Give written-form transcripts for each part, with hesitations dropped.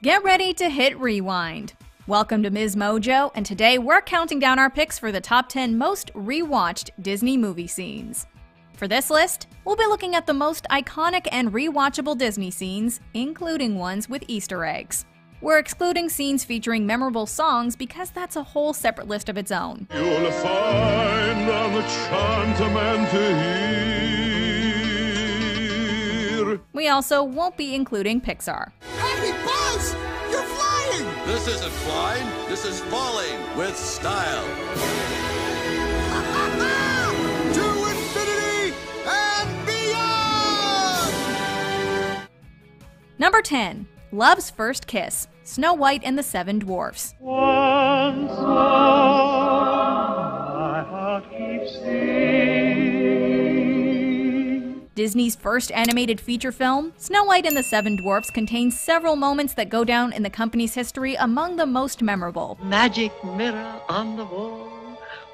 Get ready to hit rewind. Welcome to Ms. Mojo, and today we're counting down our picks for the top 10 most rewatched Disney movie scenes. For this list, we'll be looking at the most iconic and rewatchable Disney scenes, including ones with Easter eggs. We're excluding scenes featuring memorable songs because that's a whole separate list of its own. You'll find an enchantment here. We also won't be including Pixar. Hey, Buzz! You're flying! This isn't flying, this is falling with style. To infinity and beyond! Number 10. Love's First Kiss, Snow White and the Seven Dwarfs. Once more, my heart keeps singing. Disney's first animated feature film, Snow White and the Seven Dwarfs contains several moments that go down in the company's history among the most memorable. Magic mirror on the wall,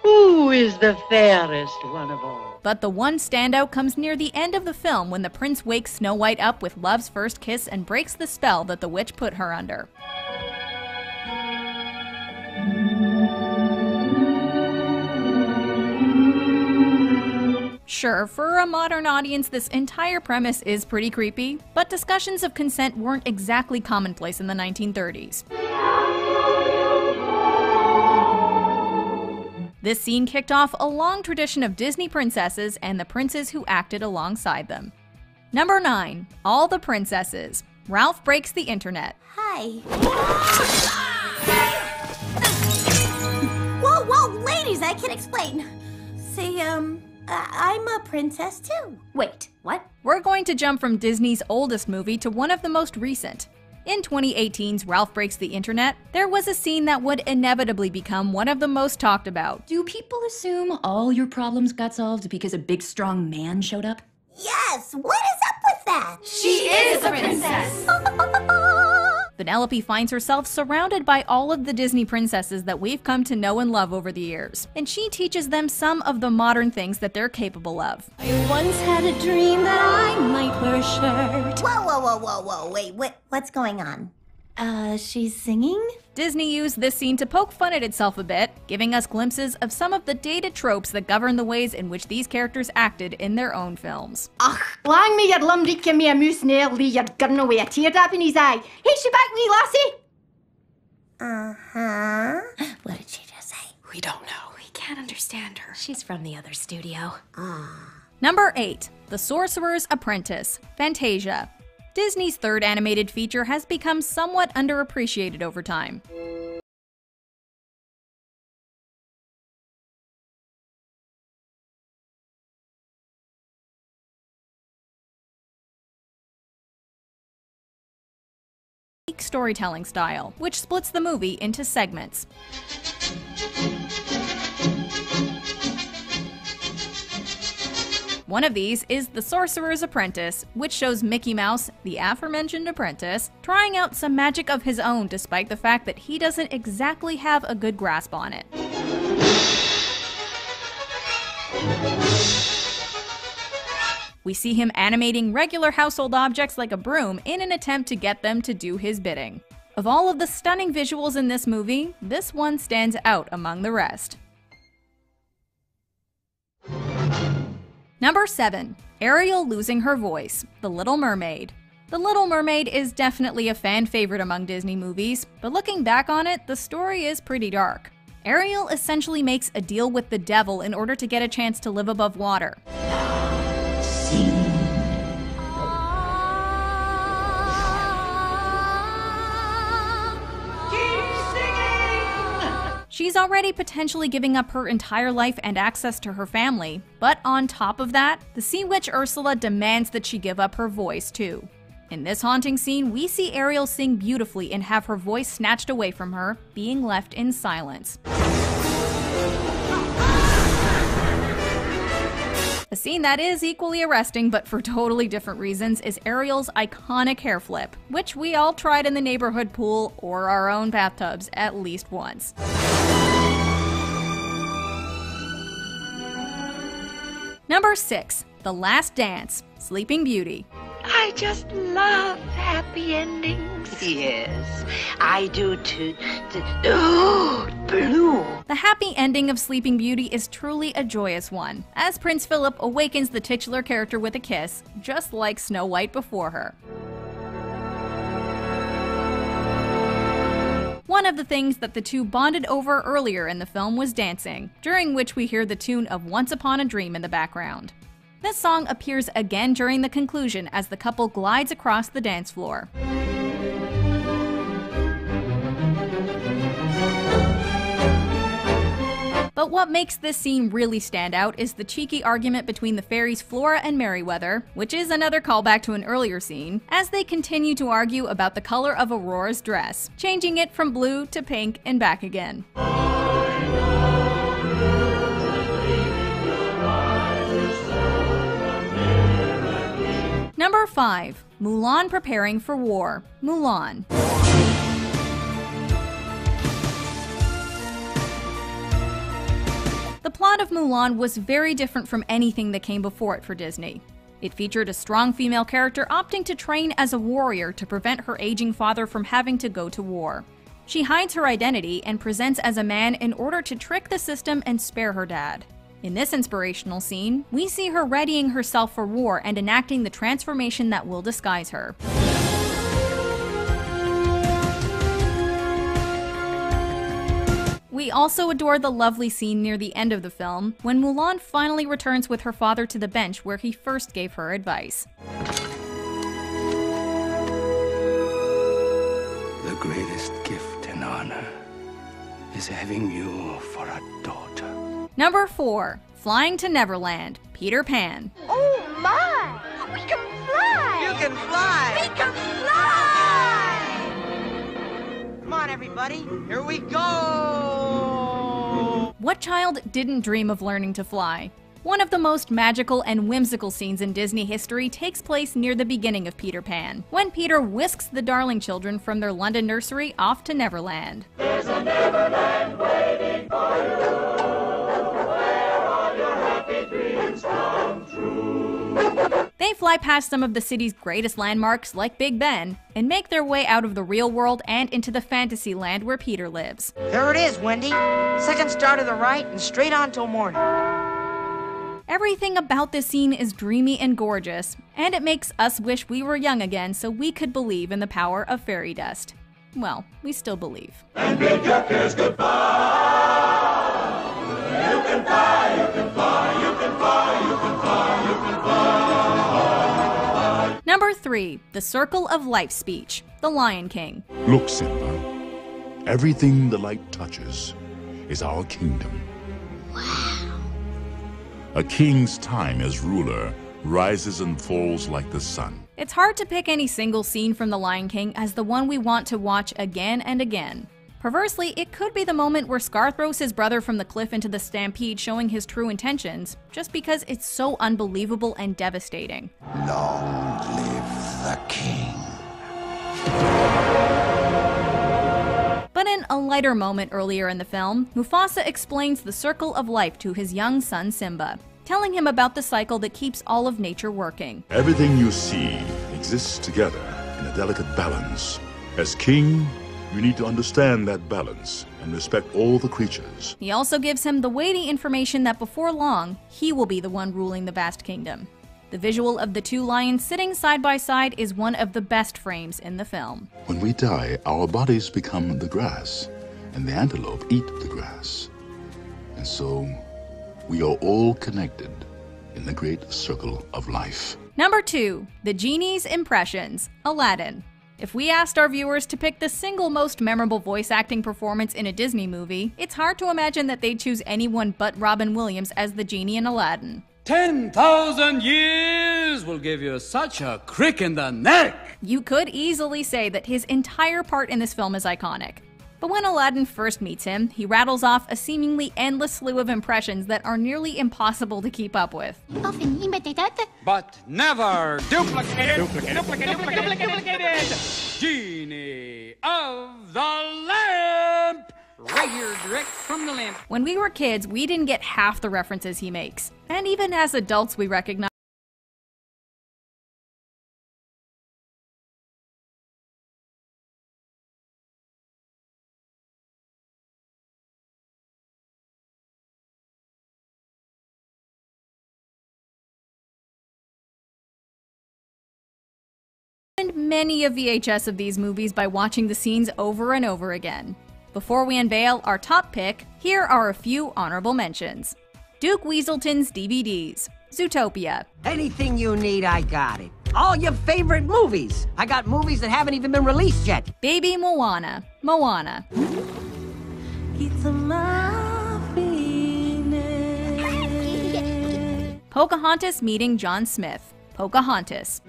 who is the fairest one of all? But the one standout comes near the end of the film when the prince wakes Snow White up with love's first kiss and breaks the spell that the witch put her under. Sure, for a modern audience, this entire premise is pretty creepy, but discussions of consent weren't exactly commonplace in the 1930s. This scene kicked off a long tradition of Disney princesses and the princes who acted alongside them. Number 9. All the Princesses. Ralph Breaks the Internet. Hi. Whoa, ladies, I can explain. Say, I'm a princess too. Wait, what? We're going to jump from Disney's oldest movie to one of the most recent. In 2018's Ralph Breaks the Internet, there was a scene that would inevitably become one of the most talked about. Do people assume all your problems got solved because a big, strong man showed up? Yes, what is up with that? She is a princess! Penelope finds herself surrounded by all of the Disney princesses that we've come to know and love over the years, and she teaches them some of the modern things that they're capable of. I once had a dream that I might wear a shirt. Whoa, wait, what's going on? She's singing? Disney used this scene to poke fun at itself a bit, giving us glimpses of some of the dated tropes that govern the ways in which these characters acted in their own films. Ach, lang me your lumdy give me a moose nearly you're gonna away a teardrop in his eye. Hey, she back me, lassie! Uh-huh. What did she just say? We don't know. We can't understand her. She's from the other studio. Number 8. The Sorcerer's Apprentice, Fantasia. Disney's third animated feature has become somewhat underappreciated over time. Storytelling style, which splits the movie into segments. One of these is The Sorcerer's Apprentice, which shows Mickey Mouse, the aforementioned apprentice, trying out some magic of his own despite the fact that he doesn't exactly have a good grasp on it. We see him animating regular household objects like a broom in an attempt to get them to do his bidding. Of all of the stunning visuals in this movie, this one stands out among the rest. Number 7. Ariel losing her voice, The Little Mermaid. The Little Mermaid is definitely a fan favorite among Disney movies, but looking back on it, the story is pretty dark. Ariel essentially makes a deal with the devil in order to get a chance to live above water. She's already potentially giving up her entire life and access to her family, but on top of that, the sea witch Ursula demands that she give up her voice too. In this haunting scene, we see Ariel sing beautifully and have her voice snatched away from her, being left in silence. A scene that is equally arresting, but for totally different reasons, is Ariel's iconic hair flip, which we all tried in the neighborhood pool or our own bathtubs at least once. Number 6. The Last Dance, Sleeping Beauty. I just love happy endings. thanks. Yes, I do too. Oh, Blue. The happy ending of Sleeping Beauty is truly a joyous one, as Prince Philip awakens the titular character with a kiss, just like Snow White before her. One of the things that the two bonded over earlier in the film was dancing, during which we hear the tune of Once Upon a Dream in the background. This song appears again during the conclusion as the couple glides across the dance floor. But what makes this scene really stand out is the cheeky argument between the fairies Flora and Merryweather, which is another callback to an earlier scene, as they continue to argue about the color of Aurora's dress, changing it from blue to pink and back again. Number 5. Mulan preparing for war. Mulan. The plot of Mulan was very different from anything that came before it for Disney. It featured a strong female character opting to train as a warrior to prevent her aging father from having to go to war. She hides her identity and presents as a man in order to trick the system and spare her dad. In this inspirational scene, we see her readying herself for war and enacting the transformation that will disguise her. We also adore the lovely scene near the end of the film, when Mulan finally returns with her father to the bench where he first gave her advice. The greatest gift and honor is having you for a daughter. Number 4. Flying to Neverland. Peter Pan. Oh my! We can fly! You can fly! We can fly! Come on, everybody. Here we go! What child didn't dream of learning to fly? One of the most magical and whimsical scenes in Disney history takes place near the beginning of Peter Pan, when Peter whisks the Darling children from their London nursery off to Neverland. There's a Neverland waiting for you, where all your happy dreams come true. They fly past some of the city's greatest landmarks, like Big Ben, and make their way out of the real world and into the fantasy land where Peter lives. There it is, Wendy. Second star to the right and straight on till morning. Everything about this scene is dreamy and gorgeous, and it makes us wish we were young again so we could believe in the power of fairy dust. Well, we still believe. And bid your cares goodbye. You can fly, you can fly, you can fly, you can fly, you can fly. Number 3. The Circle of Life speech. The Lion King. Look, Simba. Everything the light touches is our kingdom. A king's time as ruler rises and falls like the sun. It's hard to pick any single scene from The Lion King as the one we want to watch again and again. Perversely, it could be the moment where Scar throws his brother from the cliff into the stampede, showing his true intentions, just because it's so unbelievable and devastating. Long live the king. But in a lighter moment earlier in the film, Mufasa explains the circle of life to his young son Simba, telling him about the cycle that keeps all of nature working. Everything you see exists together in a delicate balance. As king, you need to understand that balance and respect all the creatures. He also gives him the weighty information that before long, he will be the one ruling the vast kingdom. The visual of the two lions sitting side by side is one of the best frames in the film. When we die, our bodies become the grass, and the antelope eat the grass. And so, we are all connected in the great circle of life. Number 2. The Genie's Impressions. Aladdin. If we asked our viewers to pick the single most memorable voice acting performance in a Disney movie, it's hard to imagine that they'd choose anyone but Robin Williams as the genie in Aladdin. 10,000 years will give you such a crick in the neck! You could easily say that his entire part in this film is iconic. But when Aladdin first meets him, he rattles off a seemingly endless slew of impressions that are nearly impossible to keep up with. But never duplicated! Genie of the Lamp! Right here, direct from the lamp. When we were kids, we didn't get half the references he makes. And even as adults, we recognize And many of VHS of these movies by watching the scenes over and over again. Before we unveil our top pick, here are a few honorable mentions. Duke Weaselton's DVDs, Zootopia. Anything you need, I got it. All your favorite movies. I got movies that haven't even been released yet. Baby Moana, Moana. Pocahontas meeting John Smith, Pocahontas.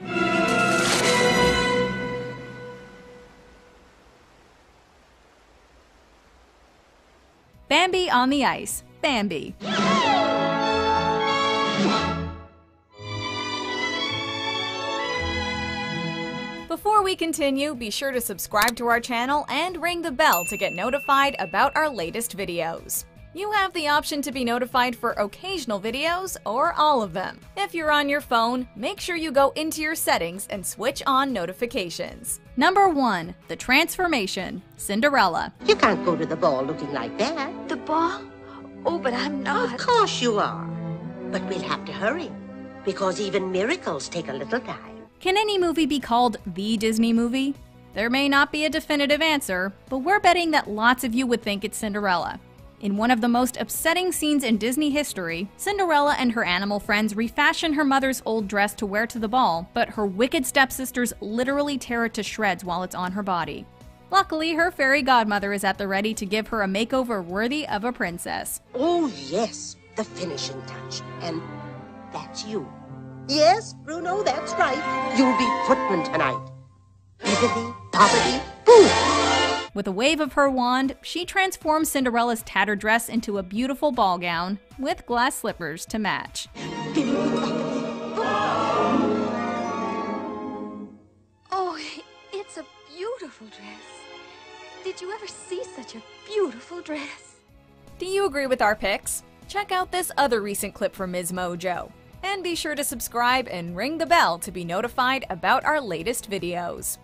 Bambi on the Ice, Bambi. Before we continue, be sure to subscribe to our channel and ring the bell to get notified about our latest videos. You have the option to be notified for occasional videos or all of them. If you're on your phone, make sure you go into your settings and switch on notifications. Number 1. The Transformation, Cinderella. You can't go to the ball looking like that. The ball? Oh, but I'm not. Of course you are. But we'll have to hurry, because even miracles take a little time. Can any movie be called the Disney movie? There may not be a definitive answer, but we're betting that lots of you would think it's Cinderella. In one of the most upsetting scenes in Disney history, Cinderella and her animal friends refashion her mother's old dress to wear to the ball, but her wicked stepsisters literally tear it to shreds while it's on her body. Luckily, her fairy godmother is at the ready to give her a makeover worthy of a princess. Oh yes, the finishing touch. And that's you. Yes, Bruno, that's right. You'll be footman tonight. Bibbidi, bobbidi, boo! With a wave of her wand, she transforms Cinderella's tattered dress into a beautiful ball gown with glass slippers to match. Oh, it's a beautiful dress. Did you ever see such a beautiful dress? Do you agree with our picks? Check out this other recent clip from Ms. Mojo. And be sure to subscribe and ring the bell to be notified about our latest videos.